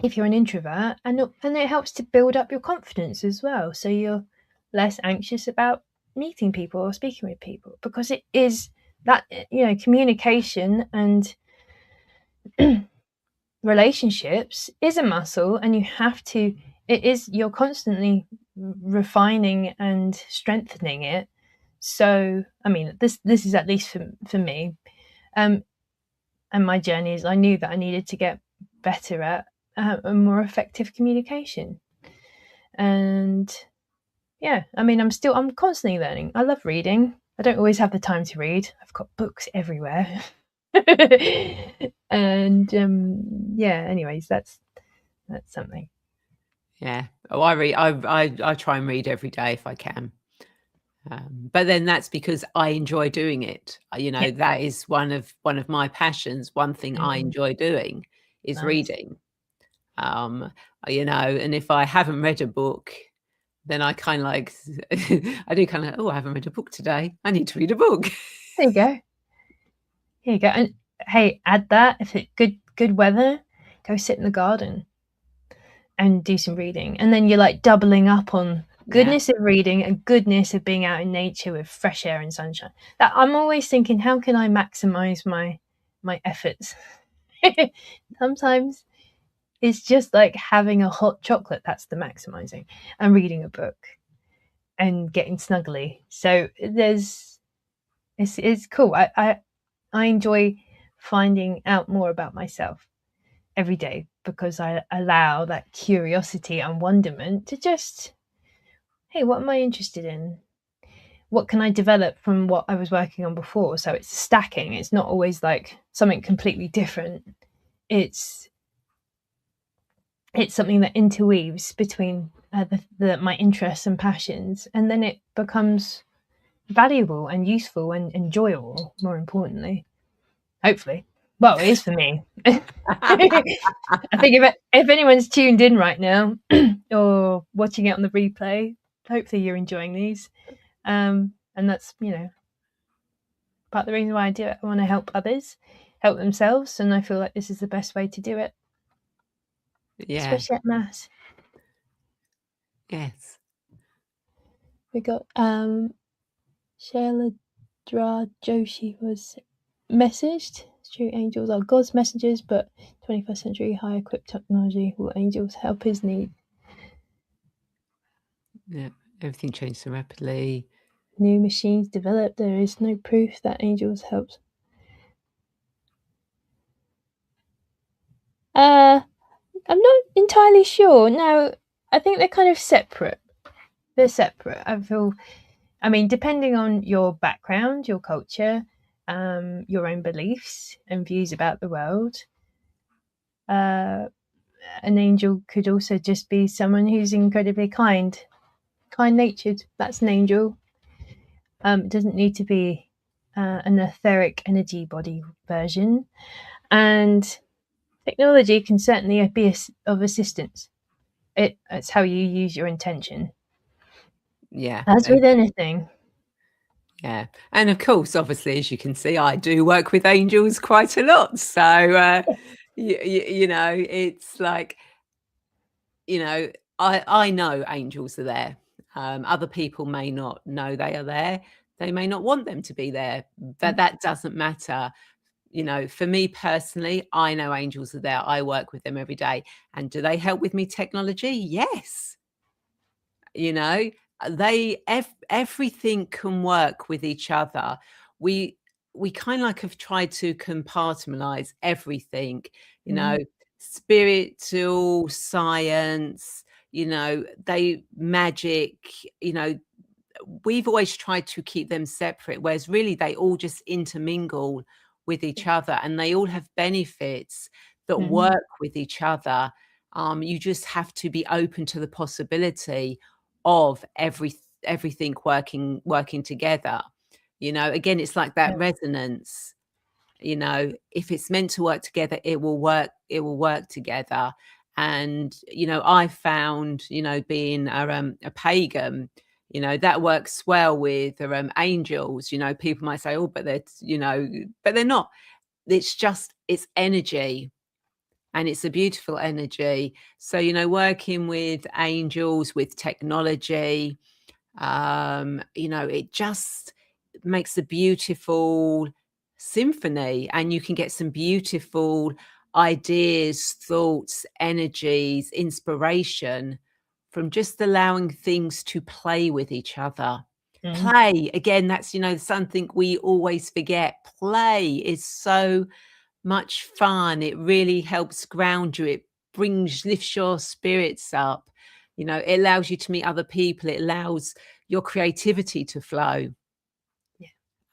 if you're an introvert, and it helps to build up your confidence as well, so you're less anxious about meeting people or speaking with people, because it is that, communication and relationships is a muscle, and you're constantly refining and strengthening it. So I mean, this is, at least for me, and my journey, is I knew that I needed to get better at a more effective communication. And yeah, I mean, I'm constantly learning. I love reading. I don't always have the time to read. I've got books everywhere. And yeah, anyways, that's something. Yeah. Oh, I read. I try and read every day if I can. But then that's because I enjoy doing it. Yeah. That is one of my passions. One thing I enjoy doing is Nice. reading. And if I haven't read a book, then I kind of like, I do kind of, oh, I haven't read a book today. I need to read a book. There you go. Here you go. And hey, add that, if it's good weather, go sit in the garden and do some reading. And then you're like doubling up on goodness of reading and goodness of being out in nature with fresh air and sunshine. That I'm always thinking, how can I maximize my efforts? Sometimes it's just like having a hot chocolate, that's the maximizing, and reading a book and getting snuggly. So it's cool. I enjoy finding out more about myself every day, because I allow that curiosity and wonderment to just, hey, what am I interested in? What can I develop from what I was working on before? So it's stacking. It's not always like something completely different. It's something that interweaves between my interests and passions, and then it becomes valuable and useful and enjoyable, more importantly, hopefully. Well, it is for me. I think if anyone's tuned in right now or watching it on the replay, hopefully you're enjoying these. And that's, part of the reason why I do it. I want to help others help themselves, and I feel like this is the best way to do it. Yeah. Especially at Mass. Yes. We got Shailadra Joshi was messaged. True angels are God's messengers, but 21st century high equipped technology will angels help his need. Yeah. Everything changed so rapidly. New machines developed. There is no proof that angels helped. I'm not entirely sure. No, I think they're kind of separate. They're separate. I mean, depending on your background, your culture, your own beliefs and views about the world, an angel could also just be someone who's incredibly kind-natured. That's an angel. It doesn't need to be an etheric energy body version. And technology can certainly be of assistance. It's how you use your intention. Yeah. As with anything. Yeah. And of course, obviously, as you can see, I do work with angels quite a lot. So, it's like, I know angels are there. Other people may not know they are there. They may not want them to be there. That doesn't matter. For me personally, I know angels are there. I work with them every day. And do they help with me technology? Yes. Everything can work with each other. We kind of like have tried to compartmentalize everything, spiritual, science, they magic, we've always tried to keep them separate, whereas really they all just intermingle with each other, and they all have benefits that work with each other. You just have to be open to the possibility of everything working together. Again, it's like that resonance. If it's meant to work together, it will work together. And I found, being a pagan, You know, that works well with angels. You know, people might say, oh, but they're, you know, but they're not. It's just, it's energy, and it's a beautiful energy. So, you know, working with angels, with technology, you know, it just makes a beautiful symphony, and you can get some beautiful ideas, thoughts, energies, inspiration from just allowing things to play with each other. Play, again, that's, you know, something we always forget. Play is so much fun. It really helps ground you. It lifts your spirits up. You know, it allows you to meet other people. It allows your creativity to flow.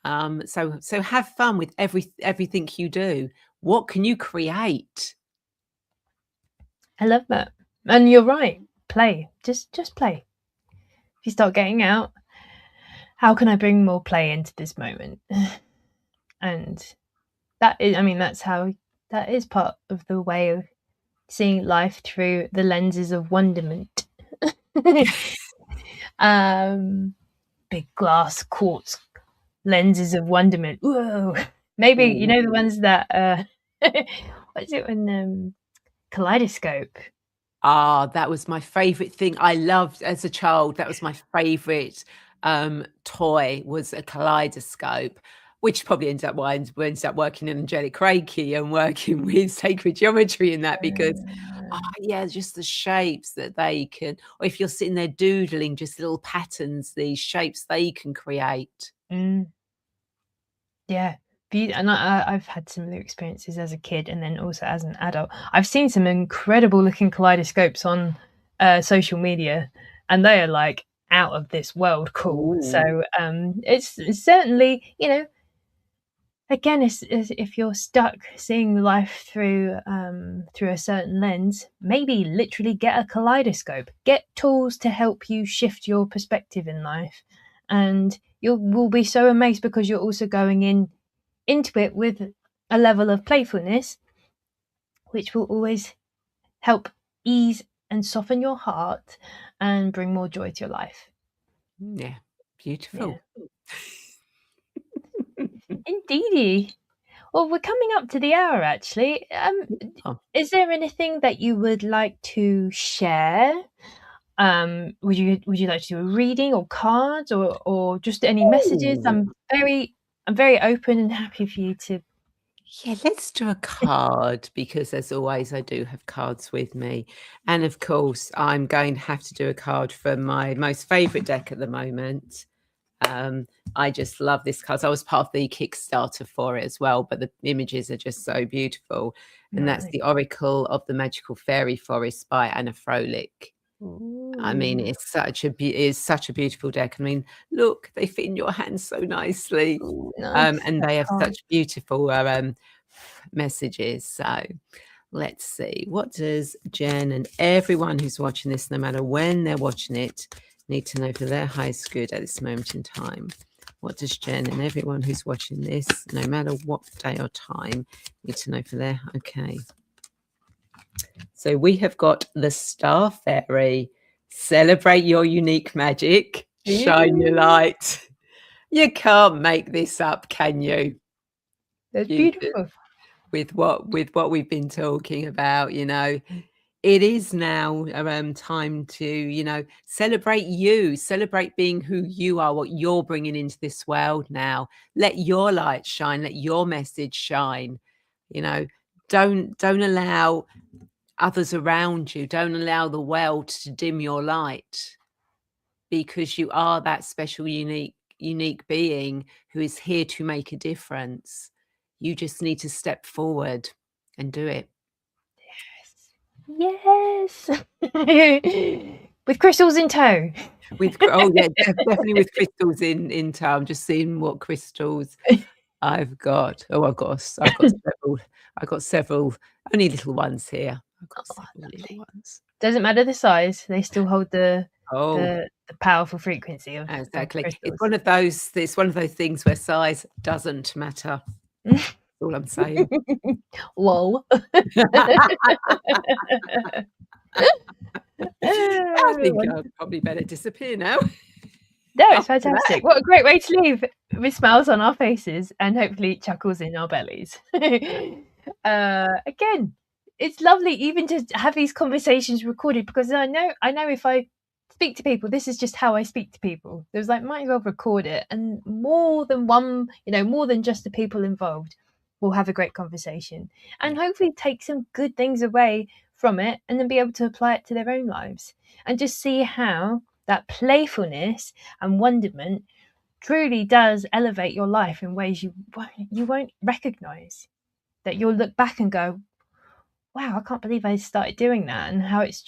So have fun with everything you do. What can you create? I love that. And you're right. Play. Just play. If you start getting out, how can I bring more play into this moment? And that is, I mean, that is part of the way of seeing life through the lenses of wonderment. Big glass quartz lenses of wonderment. Whoa. Maybe, you know, the ones that what's it when kaleidoscope. That was my favorite thing. I loved as a child. That was my favorite toy, was a kaleidoscope, which probably ends up working in angelic reiki and working with sacred geometry in that, because yeah, just the shapes that they can, or if you're sitting there doodling just little patterns, these shapes they can create. Yeah. And I've had similar experiences as a kid, and then also as an adult. I've seen some incredible looking kaleidoscopes on social media, and they are like out of this world cool. Ooh. So it's certainly, you know, again, it's if you're stuck seeing life through a certain lens, maybe literally get a kaleidoscope, get tools to help you shift your perspective in life, and you will be so amazed, because you're also going into it with a level of playfulness, which will always help ease and soften your heart and bring more joy to your life. Yeah, beautiful. Yeah. Indeedy. Well, we're coming up to the hour, actually. Is there anything that you would like to share? Would you like to do a reading or cards, or just any messages? I'm very open and happy for you to. Yeah, let's do a card, because as always, I do have cards with me. And of course, I'm going to have to do a card from my most favorite deck at the moment. I just love this card. I was part of the Kickstarter for it as well, but the images are just so beautiful. And that's the Oracle of the Magical Fairy Forest by Anna Froelich. I mean, it's such a beautiful deck. I mean, look, they fit in your hands so nicely. Nice. And they have such beautiful messages. So let's see. What does Jen and everyone who's watching this, no matter when they're watching it, need to know for their highest good at this moment in time? What does Jen and everyone who's watching this, no matter what day or time, need to know for their... Okay. So we have got the Star Fairy. Celebrate your unique magic. Shine your light. You can't make this up, can you? That's beautiful. With what we've been talking about, you know, it is now time to, you know, celebrate you, celebrate being who you are, what you're bringing into this world now. Let your light shine, let your message shine. You know, don't allow others around you, don't allow the world to dim your light, because you are that special, unique being who is here to make a difference. You just need to step forward and do it. Yes. With crystals in tow. Yeah, definitely with crystals in tow. I'm just seeing what crystals I've got. I've got several. I've got several, only little ones here. I've got several little ones. Doesn't matter the size; they still hold the powerful frequency of exactly. Of It's one of those things where size doesn't matter. That's all I'm saying. Lol. I think I'd probably better disappear now. No, it's After that. fantastic. What a great way to leave with smiles on our faces and hopefully chuckles in our bellies. Again, it's lovely even to have these conversations recorded, because I know if I speak to people, this is just how I speak to people. There's like, might as well record it, and more than one, more than just the people involved will have a great conversation and hopefully take some good things away from it, and then be able to apply it to their own lives and just see how that playfulness and wonderment truly does elevate your life in ways you won't recognize. That you'll look back and go, wow, I can't believe I started doing that, and how it's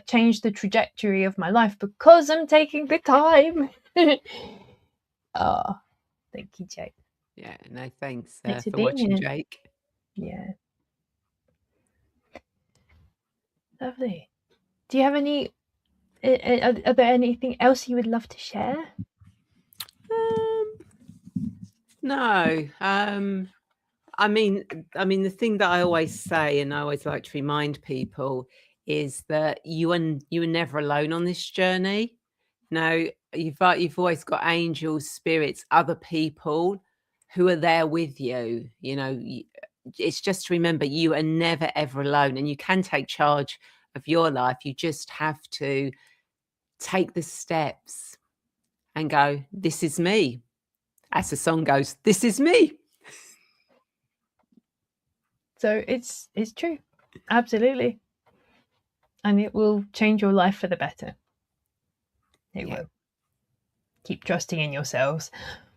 changed the trajectory of my life because I'm taking the time. Oh, thank you, Jake. Yeah, no, thanks Thanks for for being watching, here. Jake. Yeah. Lovely. Do you have any, are there anything else you would love to share? No. I mean, the thing that I always say, and I always like to remind people, is that you are never alone on this journey. No, you've always got angels, spirits, other people who are there with you. It's just to remember you are never ever alone, and you can take charge of your life. You just have to take the steps and go, this is me. As the song goes, this is me. So it's true. Absolutely. And it will change your life for the better. It will. Keep trusting in yourselves.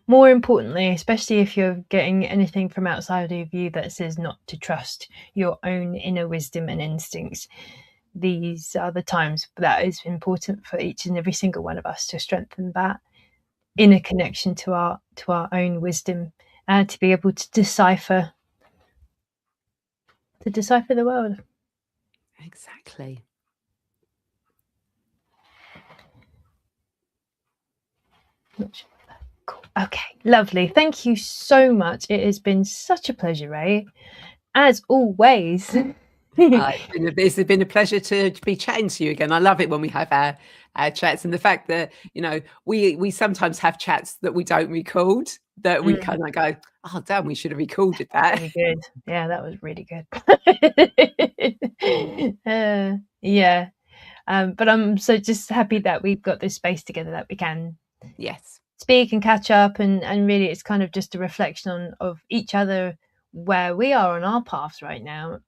More importantly, especially if you're getting anything from outside of you that says not to trust your own inner wisdom and instincts, these are the times that is important for each and every single one of us to strengthen that inner connection to our own wisdom, and to be able to decipher the world. Exactly. Cool. Okay, lovely. Thank you so much. It has been such a pleasure, Rae, as always. It's been a pleasure to be chatting to you again. I love it when we have our chats, and the fact that we sometimes have chats that we don't record, that we kind of go, oh damn, we should have recorded that. Really good. Yeah, that was really good. Yeah. But I'm so just happy that we've got this space together that we can speak and catch up, and really it's kind of just a reflection of each other, where we are on our paths right now,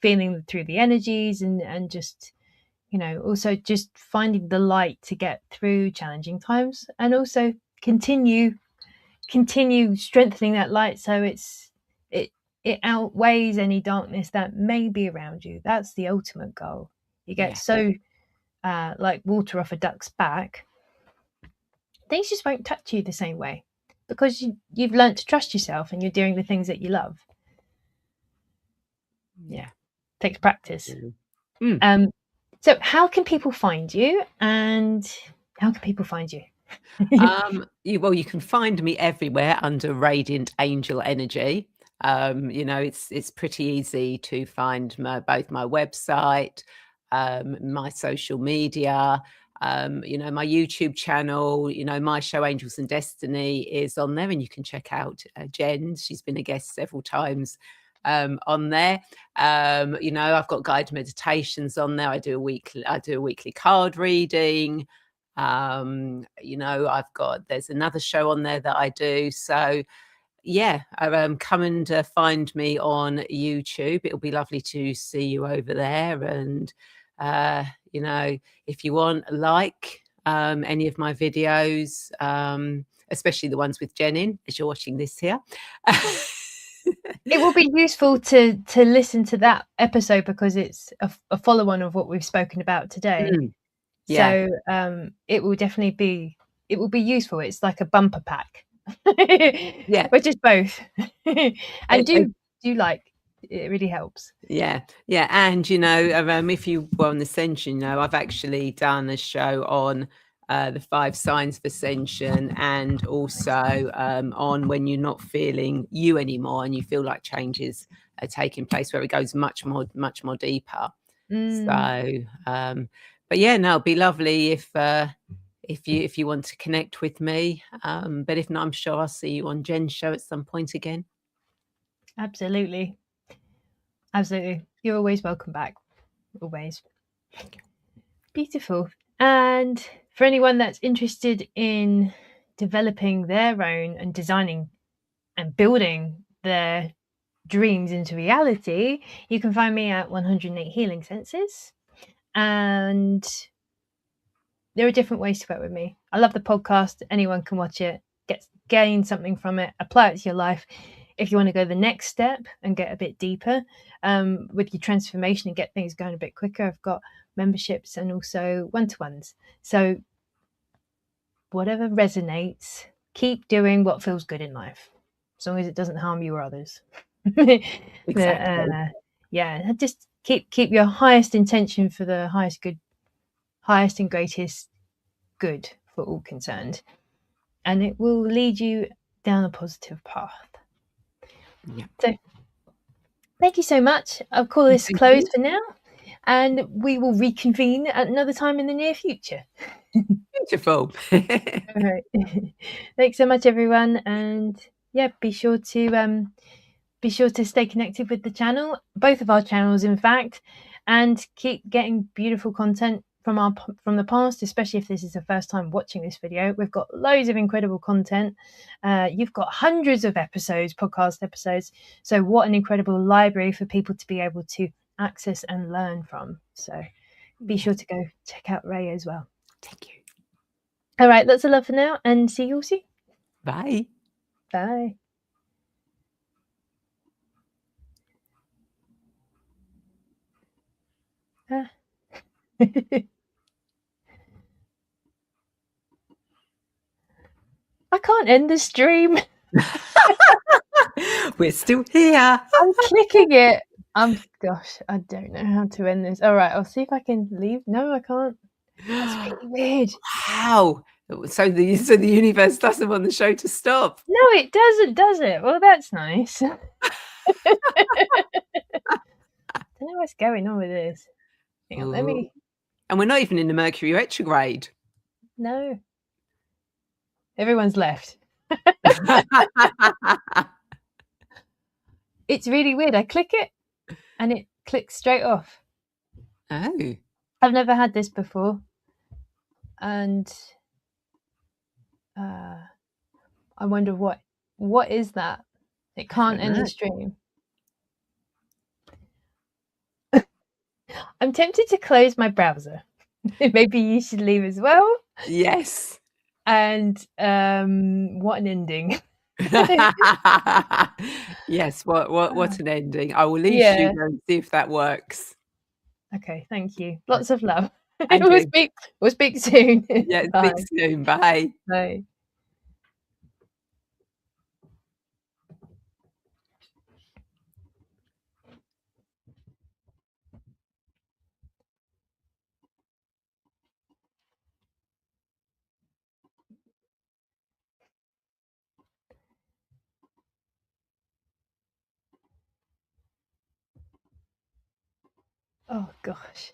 feeling through the energies, and just also just finding the light to get through challenging times, and also continue strengthening that light, so it outweighs any darkness that may be around you. That's the ultimate goal. You get so like water off a duck's back, things just won't touch you the same way, because you've learned to trust yourself and you're doing the things that you love. Takes practice. So how can people find you, and how can people find you? Well, you can find me everywhere under Radiant Angel Energy. It's pretty easy to find both my website, my social media, my YouTube channel. My show Angels and Destiny is on there, and you can check out Jen. She's been a guest several times on there. I've got guided meditations on there. I do a weekly card reading. There's another show on there that I do. So come and find me on YouTube. It'll be lovely to see you over there. And if you want, any of my videos, especially the ones with Jen in, as you're watching this here. It will be useful to listen to that episode, because it's a follow-on of what we've spoken about today. So it will definitely be useful. It's like a bumper pack. Which is both. And do like it, really helps. And if you were on Ascension, I've actually done a show on the 5 signs of ascension, and also on when you're not feeling you anymore and you feel like changes are taking place, where it goes much more deeper. So but it'd be lovely if if you want to connect with me. But if not, I'm sure I'll see you on Jen's show at some point again. Absolutely. Absolutely. You're always welcome back. Always. Beautiful. And for anyone that's interested in developing their own and designing and building their dreams into reality, you can find me at 108 Healing Senses. And there are different ways to work with me. I love the podcast. Anyone can watch it, gain something from it, apply it to your life. If you want to go the next step and get a bit deeper with your transformation and get things going a bit quicker, I've got memberships and also one-to-ones. So whatever resonates, keep doing what feels good in life, as long as it doesn't harm you or others. Exactly. Yeah, just keep your highest intention for the highest good, highest and greatest good for all concerned, and it will lead you down a positive path. Yeah. So thank you so much. I'll call this closed for now, and we will reconvene at another time in the near future. Beautiful. All right. Thanks so much, everyone, and yeah, be sure to stay connected with the channel, both of our channels, in fact, and keep getting beautiful content from the past, especially if this is the first time watching this video. We've got loads of incredible content. You've got hundreds of episodes, podcast episodes. So what an incredible library for people to be able to access and learn from. So be sure to go check out Rae as well. Thank you. All right, lots of love for now, and see you all soon. Bye. Bye. I can't end the stream. We're still here. I'm clicking it. Gosh, I don't know how to end this. All right, I'll see if I can leave. No, I can't. That's really weird. Wow. So the universe doesn't want the show to stop. No, it doesn't, does it? Well, that's nice. I don't know what's going on with this. Hang on, let me. And we're not even in the Mercury retrograde. No. Everyone's left. It's really weird. I click it and it clicks straight off. Oh. I've never had this before. And I wonder what is that? It can't end the stream. I'm tempted to close my browser. Maybe you should leave as well. Yes. And what an ending. Yes, what an ending. I will leave you and see if that works. Okay, thank you. Lots of love. And we'll speak soon. Yeah, Bye. speak soon. Bye. Bye. Oh gosh.